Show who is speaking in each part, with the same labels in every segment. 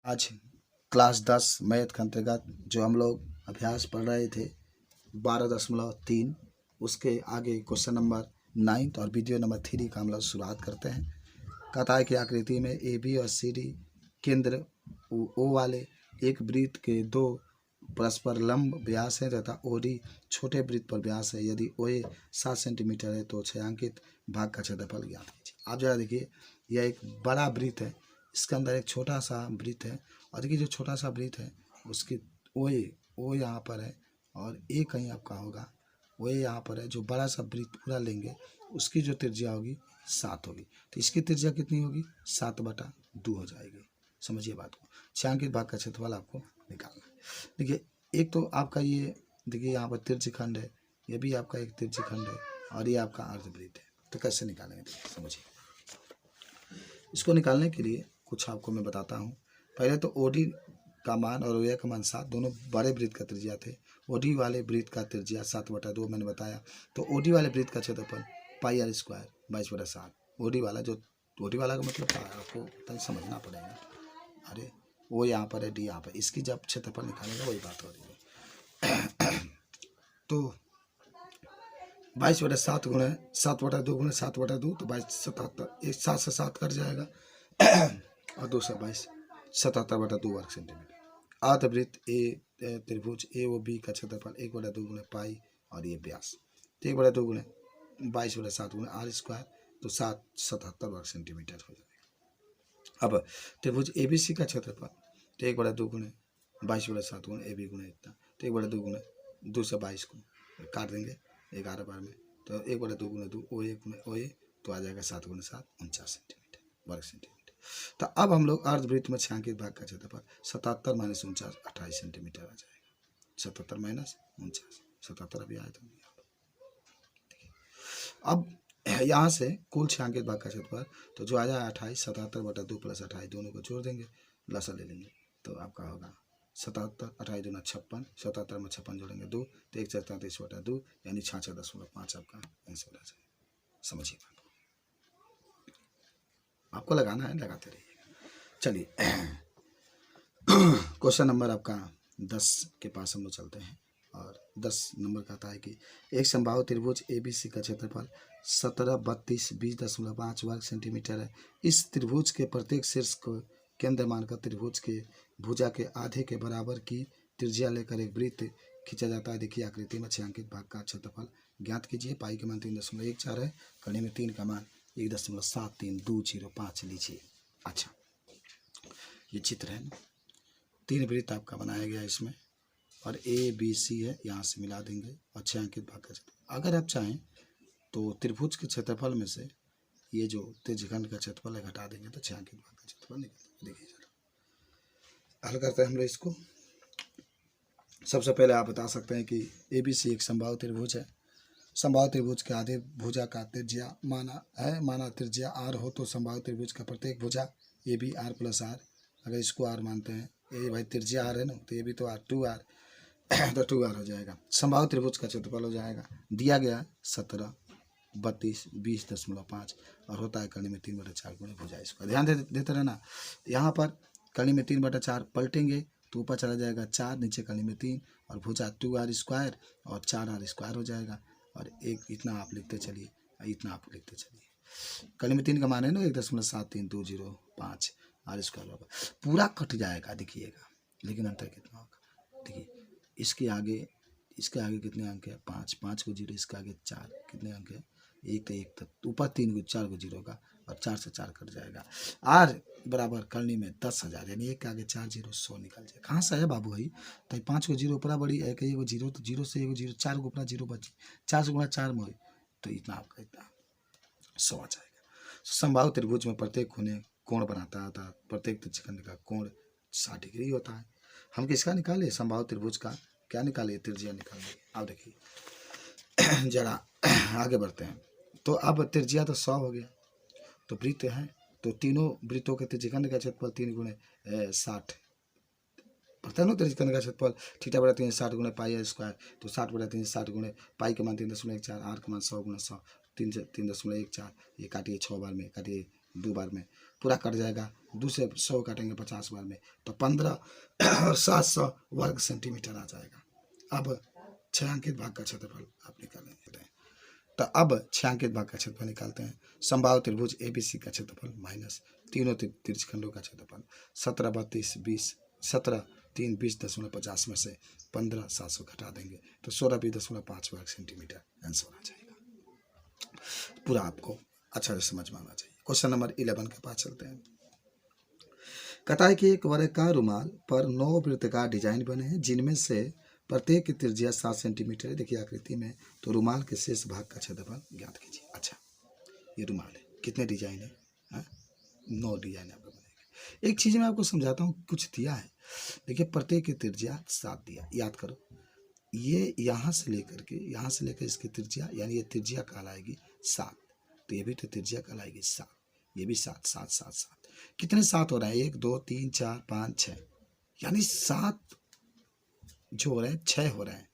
Speaker 1: आज class 10 math के अंतर्गत जो हम लोग अभ्यास पढ़ रहे थे 12.3 उसके आगे क्वेश्चन नंबर 9 और वीडियो नंबर 3 का हम लोग शुरुआत करते हैं। कहता है कि आकृति में ए बी और सी डी केंद्र ओ वाले एक वृत्त के दो परस्पर लंब व्यास है तथा ओ डी छोटे वृत्त पर व्यास है। यदि ओ ए 7 सेंटीमीटर है तो छायांकित भाग का क्षेत्रफल ज्ञात कीजिए। आप जरा देखिए, यह एक बड़ा वृत्त है, इसके अंदर एक छोटा सा वृत्त है और देखिए जो छोटा सा वृत्त है उसकी ओ यहाँ पर है और ए कहीं आपका होगा, ओ यहाँ पर है। जो बड़ा सा वृत्त पूरा लेंगे उसकी जो त्रिज्या होगी 7 होगी, तो इसकी त्रिज्या कितनी होगी 7/2 हो जाएगी। समझिए बात को। छायांकित भाग का क्षेत्रफल आपको निकालना है। देखिए एक तो आपका ये देखिए यहाँ पर त्रिज्यखंड है, ये भी आपका एक त्रिज्यखंड है और ये आपका अर्धवृत्त है। तो कैसे निकालेंगे समझिए। इसको निकालने के लिए कुछ आपको मैं बताता हूँ। पहले तो ओडी का मान और ओए का मान 7 दोनों बड़े वृत्त का त्रिज्या थे। ओडी वाले वृत्त का त्रिज्या 7/2 मैंने बताया। तो ओडी वाले वृत्त का क्षेत्रफल पाई आर स्क्वायर 22/7। ओडी वाला का मतलब क्या है आपको तभी समझना पड़ेगा। अरे वो यहाँ पर है, डी यहाँ पर, इसकी जब क्षेत्रफल निकालेगा वही बात हो रही है। तो 22/7 गुणे 7/2 गुणे 7/2 तो 22 77, 7 से 7 कट जाएगा और 2 से 22 77/2 वर्ग सेंटीमीटर। अर्धवृत्त ए त्रिभुज ए ओ बी का क्षेत्रफल 1/2 गुणे पाई और ये व्यास, तो 1/2 गुणे 22/7 गुणे आर स्क्वायर तो 77 वर्ग सेंटीमीटर हो जाएगा। अब त्रिभुज ए बी सी का क्षेत्रफल तो 1/2 गुणे 22/7 गुणे ए बी गुणे इतना, तो 1/2 गुणे 2 से 22 को काट देंगे 11 बार में, तो 1/2 गुणे 2 ओ ए तो आ जाएगा 7 गुणे 7 49 सेंटीमीटर वर्ग सेंटीमीटर। तो अब हम लोग अर्धवृत्त में छायांकित भाग का क्षेत्रफल 77 - 49 28 सेंटीमीटर आ जाएगा। 77 - 49 77 अभी आया था। अब यहाँ से कुल छायांकित भाग का क्षेत्रफल तो जो आ जाए 28 77/2 + 28 दोनों को जोड़ देंगे, लसा ले लेंगे तो आपका होगा 77 28 दूना 56, 77 में 56 जोड़ेंगे 2 तो 1 × 33/2 यानी 66.5 आपका आंसर आ जाएगा। समझिए बात आपको लगाना है, लगाते रहिएगा। चलिए क्वेश्चन नंबर आपका 10 के पास हम लोग चलते हैं और 10 नंबर कहता है कि एक समबाहु त्रिभुज ABC का क्षेत्रफल 17 32 20.5 वर्ग सेंटीमीटर है। इस त्रिभुज के प्रत्येक शीर्ष को केंद्र मानकर त्रिभुज के भुजा के आधे के बराबर की त्रिज्या लेकर एक वृत्त खींचा जाता है। देखिए आकृति में छायांकित भाग का क्षेत्रफल ज्ञात कीजिए। पाई का मान 3.14 है, कड़ी में 3 का मान 1.73205 लीजिए। अच्छा ये चित्र है, 3 वृत्त आपका बनाया गया इसमें और ABC है, यहाँ से मिला देंगे और छायांकित भाग का क्षेत्रफल। अगर आप चाहें तो त्रिभुज के क्षेत्रफल में से ये जो त्रिज्यखंड का क्षेत्रफल है घटा देंगे तो छायांकित भाग का क्षेत्रफल निकल। देखिए जरा हल करते हैं हम लोग इसको। सबसे पहले आप बता सकते हैं कि ABC एक समबाहु त्रिभुज है। समबाहु त्रिभुज के आधे भुजा का त्रिज्या माना त्रिज्या r हो तो समबाहु त्रिभुज का प्रत्येक भुजा AB r + r, अगर इसको r मानते हैं, ये भाई त्रिज्या r है ना, तो ये भी तो r 2r तो 2r हो जाएगा। समबाहु त्रिभुज का क्षेत्रफल हो जाएगा दिया गया 17 32 20.5 और होता है कड़ी में 3/4 गुणे भुजा। इसको ध्यान देते रहना। यहाँ पर कड़ी में 3/4 पलटेंगे तो ऊपर चला जाएगा 4, नीचे कड़ी में 3 और भुजा 2r स्क्वायर और 4r स्क्वायर हो जाएगा और एक इतना आप लिखते चलिए, इतना आप लिखते चलिए। कड़ी में 3 का मान है ना 1.73205 r स्क्वायर होगा, पूरा कट जाएगा दिखिएगा, लेकिन अंतर कितना होगा देखिए। इसके आगे कितने अंक है 5, 5 को 0, इसके आगे 4 कितने अंक है 1 तो ऊपर 3 को 4 को 0 का और 4 से 4 कट जाएगा। r बराबर करने में 10,000 यानी 1 के आगे 4 0 100 निकल जाए। कहाँ से है बाबू भाई, तो 5 को 0 ऊपर बड़ी है, 1 0 तो 0 से 1 0 4 को ऊपर 0 बची, 4 से गुणा 4 में तो इतना आपका इतना 100 आ जाएगा। समबाहु त्रिभुज में प्रत्येक कोने कोण बनाता था, प्रत्येक त्रिज्यखंड का कोण 60 डिग्री होता है। हम किसका निकाले समबाहु त्रिभुज का क्या निकाले, त्रिज्या निकाले। अब देखिए जरा आगे बढ़ते हैं। तो अब त्रिज्या तो 100 हो गया, तो वृत्त है तो तीनों वृत्तों के त्रिज्यखंड का क्षेत्रफल 3 गुणे 60 पता है ना। त्रिज्यखंड का क्षेत्रफल θ/3 60 गुणे पाई r स्क्वायर तो 60/3 60 गुणे पाई का मान 3.14 r का मान 100 गुणे 100 3.14 ये काटिए 6 बार में, काटिए 2 बार में पूरा कट जाएगा, दूसरे 100 काटेंगे 50 बार में तो 15 और 700 वर्ग सेंटीमीटर आ जाएगा। अब छायांकित भाग का क्षेत्रफल आप निकालेंगे। तो अब छायांकित भाग का क्षेत्रफल निकालते हैं। समबाहु त्रिभुज ABC का क्षेत्रफल माइनस तीनों त्रिज्यखंडों का क्षेत्रफल 17 32 20 17 3 20.50 में से 15 700 घटा देंगे तो 16 20.5 वर्ग सेंटीमीटर आंसर आ जाएगा। पूरा आपको अच्छा से समझ में आना चाहिए। क्वेश्चन नंबर 11 के पास चलते हैं। कहता है कि एक वर्गाकार रुमाल पर 9 वृत्ताकार डिजाइन बने हैं जिनमें से प्रत्येक की त्रिज्या 7 सेंटीमीटर है। देखिए आकृति में, तो रुमाल के शेष भाग का क्षेत्रफल ज्ञात कीजिए। अच्छा, ये रुमाल है, कितने डिजाइन है? 9 डिजाइन आपको बनेगा। एक चीज़ मैं आपको समझाता हूँ, कुछ दिया है, देखिए प्रत्येक की त्रिज्या 7 दिया, याद करो। ये यहाँ से लेकर इसकी त्रिज्या, यानी ये त्रिज्या कहलाएगी 7, तो ये भी तो त्रिज्या कहलाएगी 7, ये भी 7 7 7 7। कितने 7 हो रहा है? 1 2 3 4 5 6, यानी 7 जो हो रहे हैं 6 हो रहे हैं।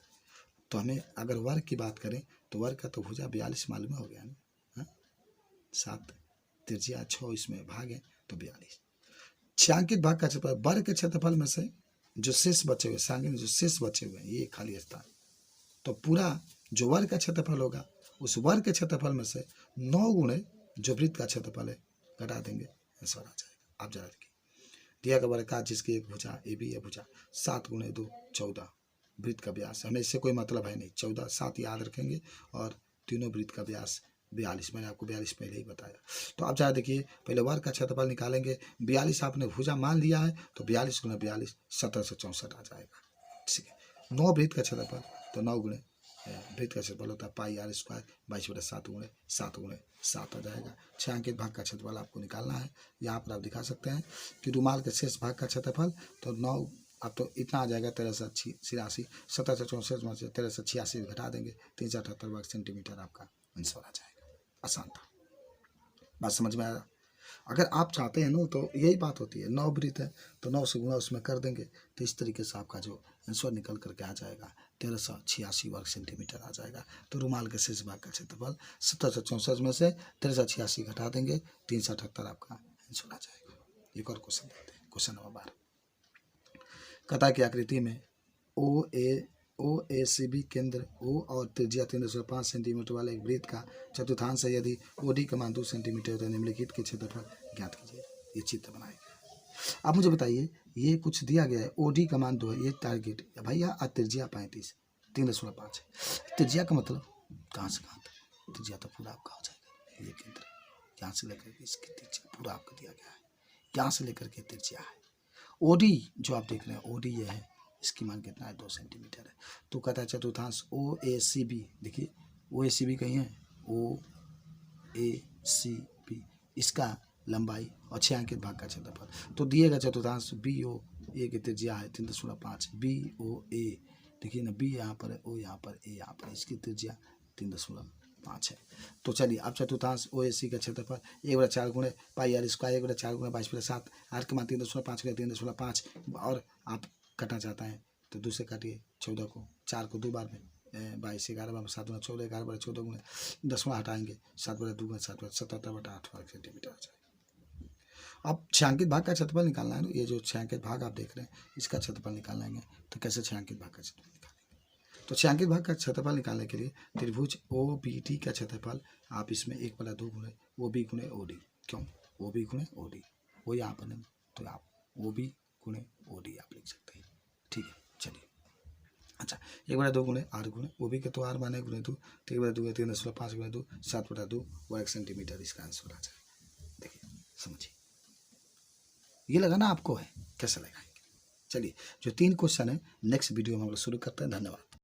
Speaker 1: तो हमें अगर वर्ग की बात करें तो वर्ग का तो भुजा 42 मालूम हो गया ना। 7 त्रिज्या 6 इसमें भाग है तो 42। छायांकित भाग का क्षेत्रफल, वर्ग के क्षेत्रफल में से जो शेष बचे हुए, छायांकित जो शेष बचे हुए हैं ये खाली स्थान, तो पूरा जो वर्ग का क्षेत्रफल होगा उस वर्ग के क्षेत्रफल में से 9 गुणे जो वृत्त का क्षेत्रफल है घटा देंगे, आंसर आ जाएगा। आप जरा देखिए, दिया गया वर्गाकार जिसकी एक भुजा AB है, भुजा 7 गुणे 2 14 वृत्त का व्यास, हमें इससे कोई मतलब है नहीं, 14 7 याद रखेंगे और तीनों वृत्त का व्यास 42, मैंने आपको 42 पहले ही बताया। तो आप जरा देखिए, पहले वर्ग का क्षेत्रफल निकालेंगे, 42 आपने भुजा मान लिया है तो 42 गुणे 42 1764 आ जाएगा। ठीक है, 9 वृत्त का क्षेत्रफल तो 9 गुणे वृत्त का क्षेत्रफल होता है पाई r स्क्वायर 22/7 गुणे 7 आ जाएगा। छायांकित भाग का क्षेत्रफल आपको निकालना है। यहाँ पर आप दिखा सकते हैं कि रुमाल के शेष भाग का क्षेत्रफल तो 9, अब तो इतना आ जाएगा 1386, 1764 में से 1386 घटा देंगे 378 वर्ग सेंटीमीटर आपका आंसर आ जाएगा। आसान था, बात समझ में आया। अगर आप चाहते हैं ना तो यही बात होती है, 9 वृत्त है तो 9 से गुणा उसमें कर देंगे तो इस तरीके से आपका जो आंसर निकल करके आ जाएगा 1386 वर्ग सेंटीमीटर आ जाएगा। तो रुमाल के शेष भाग का क्षेत्रफल 1764 में से 1386 घटा देंगे 378 आपका आंसर आ जाएगा। एक और क्वेश्चन देखते हैं, क्वेश्चन नंबर 12। कथा की आकृति में OACB केंद्र O और त्रिज्या 3.5 सेंटीमीटर वाले एक वृत्त का चतुर्थांश है। यदि OD का मान 2 सेंटीमीटर तो निम्नलिखित के क्षेत्रफल ज्ञात कीजिए। ये चित्र बनाएगा। अब मुझे बताइए, ये कुछ दिया गया है, OD का मान 2 है, ये टारगेट है भैया, त्रिज्या 35 3.5 है। त्रिज्या का मतलब कहाँ से कहाँ तक? त्रिज्या तो पूरा आपका हो जाएगा। ये केंद्र यहाँ से लेकर के इसकी त्रिज्या पूरा आपको दिया गया है, यहाँ से लेकर के त्रिज्या है। OD जो आप देख रहे हैं, OD ये है, इसकी मान कितना है? 2 सेंटीमीटर है। तो कहता है चतुर्थांश OACB, देखिए OACB कहीं है, OACB इसका लंबाई और छायांकित भाग का क्षेत्रफल। तो दिएगा चतुर्थांश BOA की त्रिज्या है 3.5, BOA देखिए ना, B यहाँ पर है, O यहाँ पर, A यहाँ पर, इसकी त्रिज्या 3.5 है। तो चलिए अब चतुर्थांश OAC का क्षेत्रफल 1/4 गुणे पाई r स्क्वायर 1/4 गुणे 22/7, r के मान 3.5 गुणे 3.5, और आप कटना चाहता है तो दूसरे काटिए, 14 को 4 को 2 बार में 22 11 बार 7 गुना 14 11 बार 14 गुणे 10 गुना हटाएंगे 7/2 गुणे 7 77/8 वर्ग सेंटीमीटर आ जाएगा। अब छायांकित भाग का क्षेत्रफल निकालना है ना, ये जो छायांकित भाग आप देख रहे हैं इसका क्षेत्रफल निकालना है। तो कैसे छायांकित भाग का क्षेत्रफल निकालेंगे? तो छायांकित भाग का क्षेत्रफल निकालने के लिए त्रिभुज OBD का क्षेत्रफल आप इसमें 1/2 गुणे OB गुणे OD, क्यों OB गुणे OD, वो यहाँ पर नहीं तो आप OB गुणे OD आप लिख सकते हैं। ठीक है, चलिए। अच्छा, 1/2 गुणे R गुणे OB के तो R माने गुणे 2, 3/2 3.5 गुणे 2 7/2 वर्ग सेंटीमीटर इसका आंसर आ जाएगा। देखिए समझिए, ये लगा ना आपको है, कैसे लगाएंगे? चलिए, जो 3 क्वेश्चन है नेक्स्ट वीडियो में हम लोग शुरू करते हैं। धन्यवाद।